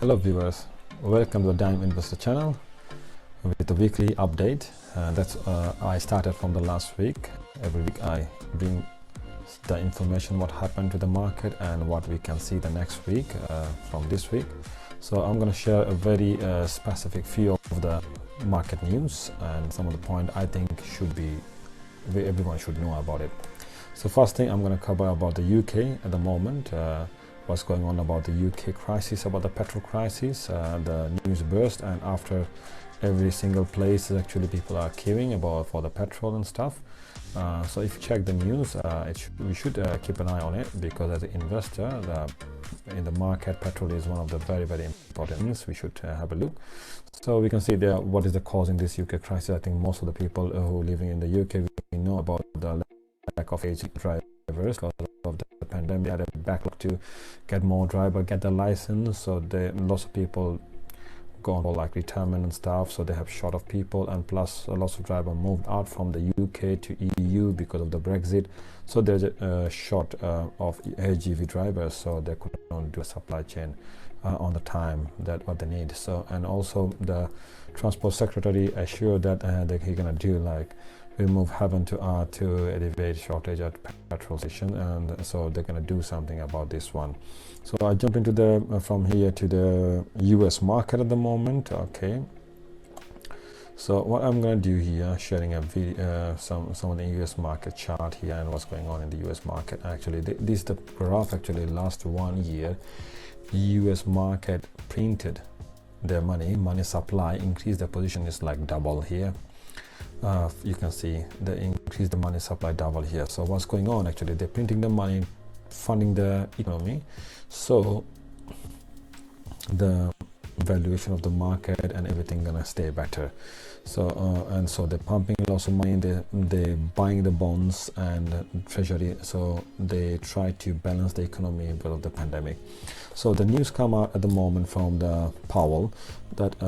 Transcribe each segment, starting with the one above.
Hello viewers, welcome to the Dime Investor channel with the weekly update. I started from the last week. Every week I bring the information what happened to the market and what we can see the next week from this week. So I'm going to share a very specific few of the market news and some of the point I think should be everyone should know about it. So first thing I'm going to cover about the UK at the moment. What's going on about the UK crisis, about the petrol crisis. The news burst, and after every single place actually people are queuing about for the petrol and stuff. So if you check the news, we should keep an eye on it, because as an investor in the market, petrol is one of the very important things. We should have a look. So we can see there what is the causing this UK crisis. I think most of the people who living in the UK, we know about the lack of aging drivers because of the pandemic. They had a backlog to get more driver, get the license. So lots of people go on for like retirement and stuff, so they have short of people, and plus lots of drivers moved out from the UK to EU because of the Brexit. So there's a short of HGV drivers, so they couldn't do a supply chain on the time that what they need. So, and also the transport secretary assured that they're gonna do like remove heaven to earth to alleviate shortage at petrol station, and so they're gonna do something about this one. So I jump into the from here to the US market at the moment. Okay, so what I'm gonna do here, sharing a video, some of the US market chart here and what's going on in the US market. Actually this is the graph. Actually last 1 year US market printed their money supply increased. The position is like double here. You can see the increase the money supply double here. So what's going on? Actually they're printing the money, funding the economy, so the valuation of the market and everything gonna stay better. So and so they're pumping lots of money, they buying the bonds and treasury, so they try to balance the economy because of the pandemic. So the news come out at the moment from the Powell that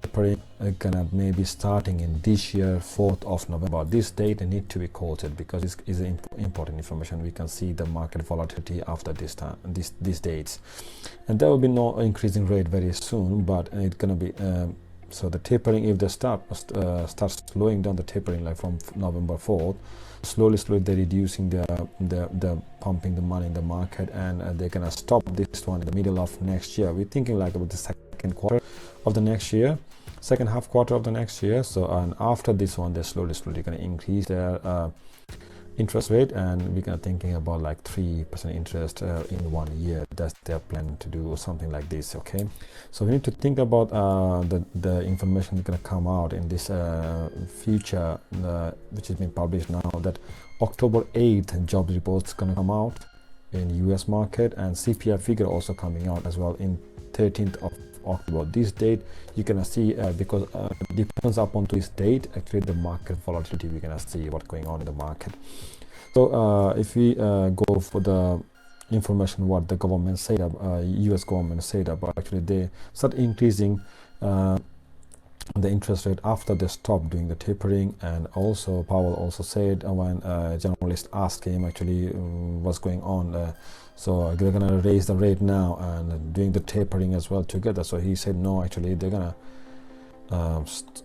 tapering gonna maybe starting in this year, 4th of November. This date need to be quoted because it is important information. We can see the market volatility after this time, these dates, and there will be no increasing rate very soon, but it's gonna be so the tapering, if they start slowing down the tapering like from November 4th, slowly they're reducing the pumping the money in the market, and they're gonna stop this one in the middle of next year. We're thinking like about the second quarter of the next year, second half quarter of the next year. So and after this one they're slowly gonna increase their interest rate, and we're gonna thinking about like 3% interest in 1 year. That's their plan to do something like this. Okay, so we need to think about the information that's gonna come out in this future, which has been published now, that October 8th jobs reports gonna come out in US market, and CPI figure also coming out as well in 13th of October. This date you're gonna see because depends upon this date actually the market volatility, we're gonna see what's going on in the market. So if we go for the information what the government said, US government said about, actually they start increasing the interest rate after they stopped doing the tapering. And also Powell also said when journalists asked him actually what's going on, so they're gonna raise the rate now and doing the tapering as well together. So he said no, actually they're gonna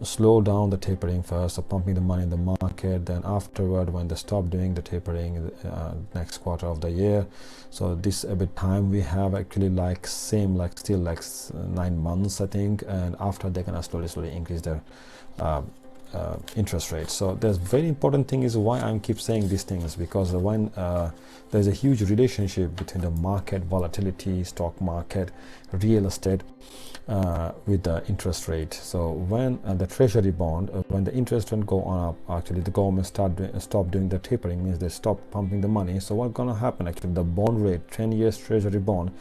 slow down the tapering first, so pumping the money in the market, then afterward when they stop doing the tapering next quarter of the year. So this a bit time we have actually like same like still like 9 months I think, and after they're gonna slowly increase their interest rate. So there's very important thing is why I keep saying these things, because when there's a huge relationship between the market volatility, stock market, real estate with the interest rate. So when the treasury bond, when the interest rate go on up, actually the government stop doing the tapering, means they stop pumping the money. So what's gonna happen? Actually the bond rate, 10 years treasury bond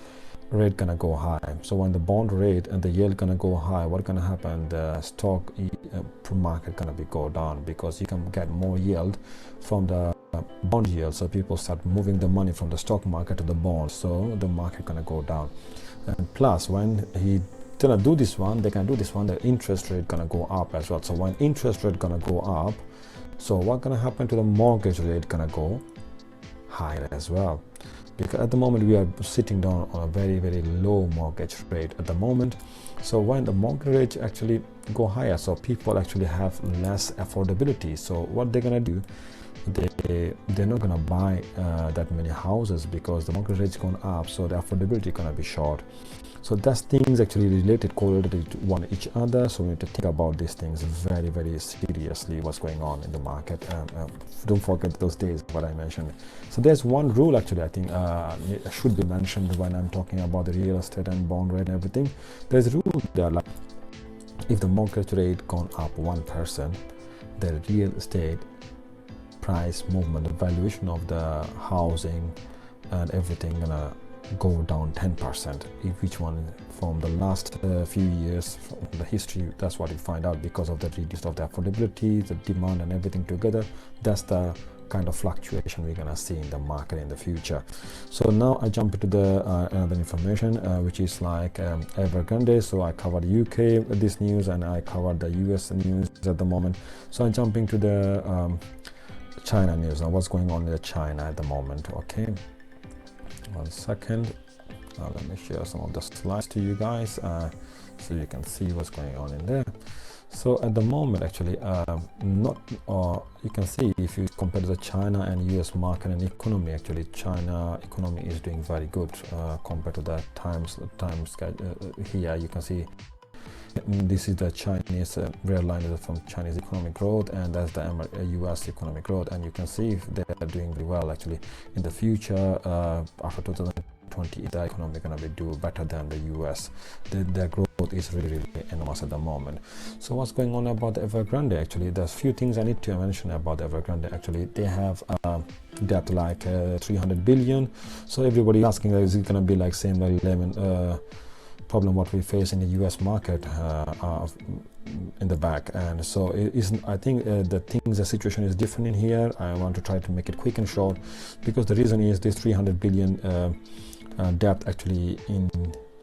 rate gonna go high. So when the bond rate and the yield gonna go high, what gonna happen? The stock market gonna be go down, because you can get more yield from the bond yield. So people start moving the money from the stock market to the bond, so the market gonna go down. And plus when he gonna do this one, they can do this one, the interest rate gonna go up as well. So when interest rate gonna go up, so what gonna happen to the mortgage rate? Gonna go higher as well. because at the moment we are sitting down on a very very low mortgage rate at the moment. So when the mortgage rates actually go higher, so people actually have less affordability. So what they're gonna do, they're not gonna buy that many houses because the mortgage rate's gone up, so the affordability gonna be short. So that's things actually correlated to one each other. So we need to think about these things very very seriously, what's going on in the market. Don't forget those days what I mentioned. So there's one rule actually I think should be mentioned when I'm talking about the real estate and bond rate and everything. There's a rule there, like if the mortgage rate gone up 1%, the real estate price movement, the valuation of the housing and everything gonna go down 10%. If each one from the last few years from the history, that's what you find out, because of the reduced of the affordability, the demand and everything together. That's the kind of fluctuation we're gonna see in the market in the future. So now I jump into the another information which is like Evergrande. So I covered UK this news and I covered the US news at the moment. So I'm jumping to the China news. Now what's going on in China at the moment? Okay, 1 second. Let me share some of the slides to you guys so you can see what's going on in there. So at the moment actually you can see if you compare the China and US market and economy, actually China economy is doing very good compared to the times here. You can see this is the Chinese red line is from Chinese economic growth, and that's the US economic growth, and you can see if they are doing really well actually in the future. After 2020 the economy gonna be do better than the US. Their growth is really enormous at the moment. So what's going on about the Evergrande? Actually there's few things I need to mention about Evergrande. Actually they have debt like 300 billion. So everybody asking, is it gonna be like same like lemon problem what we face in the US market in the back? And so it isn't, I think the situation is different in here. I want to try to make it quick and short, because the reason is this 300 billion debt actually in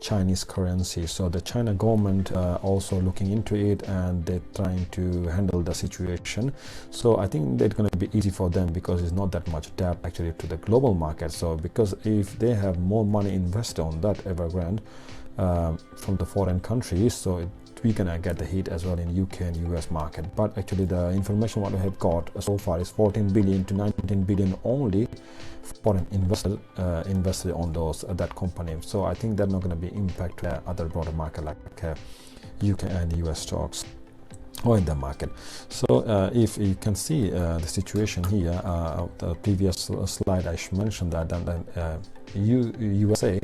Chinese currency. So the China government also looking into it, and they're trying to handle the situation. So I think it's going to be easy for them because it's not that much debt actually to the global market. So because if they have more money invested on that Evergrande from the foreign countries, so we can get the hit as well in UK and US market. But actually the information what we have got so far is 14 billion to 19 billion only foreign invested on those that company. So I think they're not going to be impact to other broader market like UK and US stocks or in the market. So if you can see the situation here, the previous slide I mentioned that, and then USA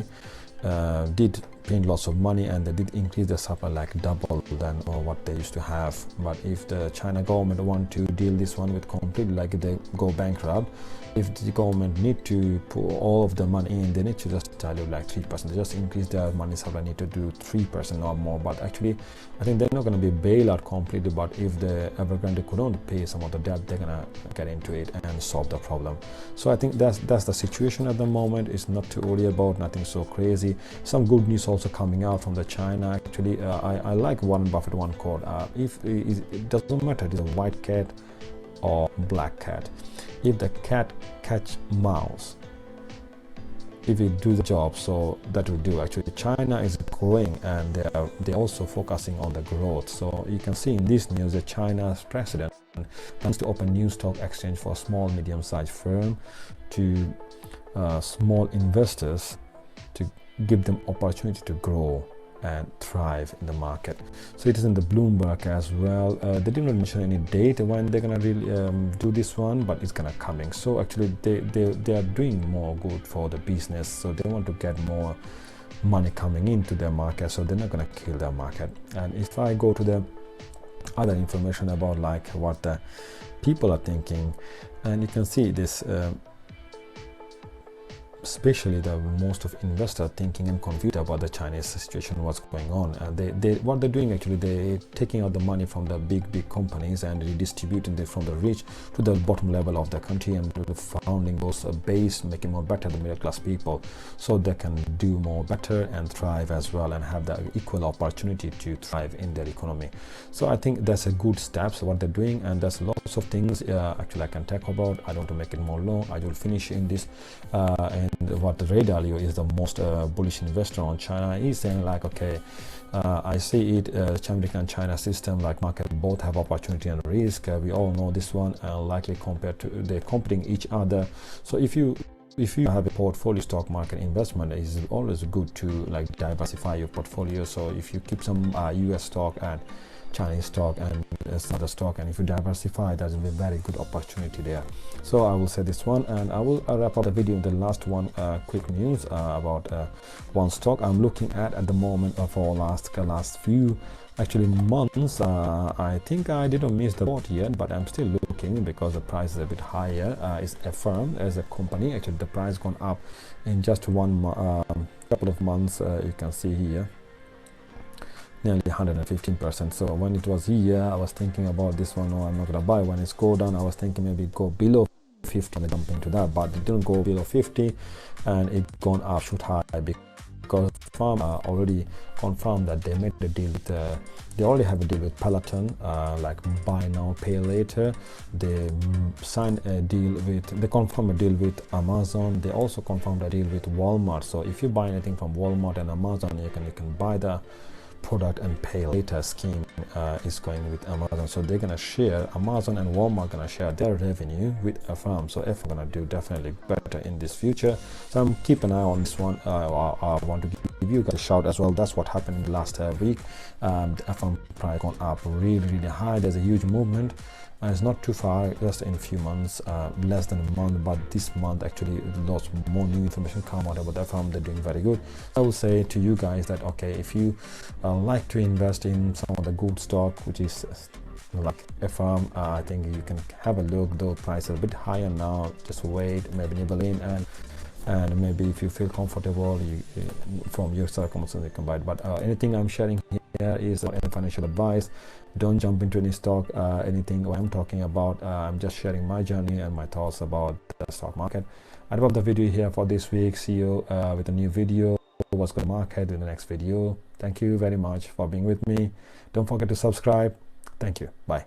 did print lots of money, and they did increase the supply like double than what they used to have. But if the China government want to deal this one with completely, like they go bankrupt, if the government need to put all of the money in, they need to just tell you like 3%. They just increase their money supply, need to do 3% or more. But actually I think they're not going to be bailout completely, but if the Evergrande couldn't pay some of the debt, they're gonna get into it and solve the problem. So I think that's the situation at the moment. It's not too worry about, nothing so crazy. Some good news also coming out from the China. Actually I like Warren Buffett one quote, if it doesn't matter if it's a white cat or black cat, if the cat catch mouse, if it do the job, so that will do. Actually China is growing, and they're also focusing on the growth. So you can see in this news that China's president wants to open new stock exchange for small medium-sized firm to small investors, to give them opportunity to grow and thrive in the market. So it is in the Bloomberg as well. They didn't mention any date when they're gonna really do this one, but it's gonna coming. So actually they are doing more good for the business, so they want to get more money coming into their market, so they're not gonna kill their market. And if I go to the other information about like what the people are thinking, and you can see this especially the most of investors thinking and confused about the Chinese situation, what's going on. What they're doing actually, they're taking out the money from the big companies and redistributing it from the rich to the bottom level of the country, and to the founding those base, making more better the middle class people, so they can do more better and thrive as well, and have the equal opportunity to thrive in their economy. So I think that's a good steps what they're doing, and there's lots of things actually I can talk about. I don't want to make it more long. I will finish in this what Ray Dalio is the most bullish investor on China. He's saying like, okay, I see it, American and China system like market both have opportunity and risk. We all know this one, likely compared to they're competing each other. So if you have a portfolio stock market investment, it's always good to like diversify your portfolio. So if you keep some US stock and Chinese stock and other stock, and if you diversify, there's a very good opportunity there. So I will say this one, and I will wrap up the video in the last one quick news about one stock I'm looking at the moment for last few actually months. I think I didn't miss the boat yet, but I'm still looking because the price is a bit higher. It's affirmed as a company. Actually the price gone up in just one couple of months. You can see here nearly 115%. So when it was here, I was thinking about this one. No, I'm not gonna buy. When it's go down, I was thinking maybe go below 50 and jump into that, but it didn't go below 50 and it gone up shoot high because farm already confirmed that they made the deal with they already have a deal with Peloton, like buy now pay later. They signed a deal with, they confirmed a deal with Amazon. They also confirmed a deal with Walmart. So if you buy anything from Walmart and Amazon, you can buy the product and pay later scheme is going with Amazon. So they're gonna share, Amazon and Walmart gonna share their revenue with a firm. So if I'm gonna do definitely better in this future, so I'm keep an eye on this one. I want to give you guys a shout as well. That's what happened in the last week. The FM price gone up really high. There's a huge movement and it's not too far, just in a few months, less than a month, but this month actually lots more new information come out about that firm. They're doing very good. I will say to you guys that okay, if you like to invest in some of the good stock which is like a firm, I think you can have a look. Though price is a bit higher now, just wait, maybe nibble in, and maybe if you feel comfortable from your circumstances you can buy it. But anything I'm sharing here is any financial advice. Don't jump into any stock, anything what I'm talking about. I'm just sharing my journey and my thoughts about the stock market. I wrap the video here for this week. See you with a new video. What's going to market in the next video. Thank you very much for being with me. Don't forget to subscribe. Thank you. Bye.